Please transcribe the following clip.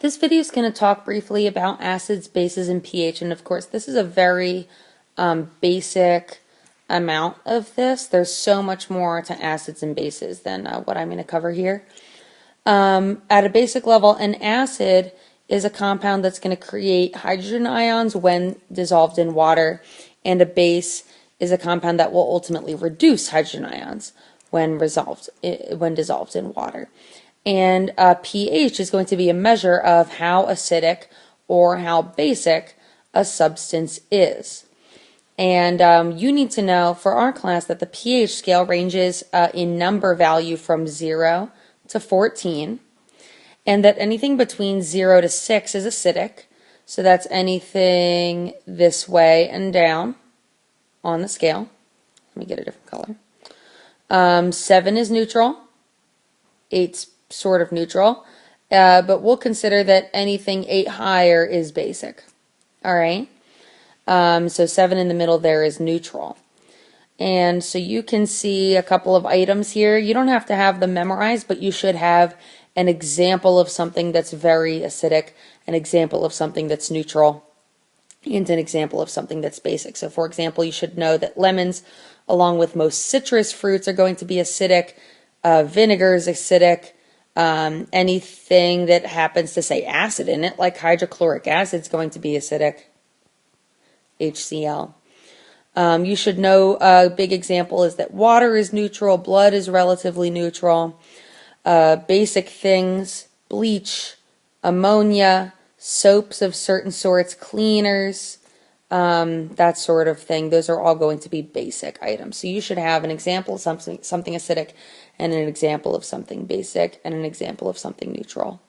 This video is going to talk briefly about acids, bases, and pH, and of course this is a very basic amount of this. There's so much more to acids and bases than what I'm going to cover here. At a basic level, an acid is a compound that's going to create hydrogen ions when dissolved in water, and a base is a compound that will ultimately reduce hydrogen ions when dissolved in water. And pH is going to be a measure of how acidic or how basic a substance is. And you need to know for our class that the pH scale ranges in number value from 0 to 14, and that anything between 0 to 6 is acidic. So that's anything this way and down on the scale. Let me get a different color. 7 is neutral. 8's sort of neutral, but we'll consider that anything 8 higher is basic. All right, so 7 in the middle there is neutral. And so you can see a couple of items here. You don't have to have them memorized, but you should have an example of something that's very acidic, an example of something that's neutral, and an example of something that's basic. So for example, you should know that lemons, along with most citrus fruits, are going to be acidic. Vinegar is acidic. Anything that happens to say acid in it, like hydrochloric acid, is going to be acidic, HCl. You should know a big example is that water is neutral, blood is relatively neutral. Basic things, bleach, ammonia, soaps of certain sorts, cleaners, that sort of thing. Those are all going to be basic items. So you should have an example of something acidic, and an example of something basic, and an example of something neutral.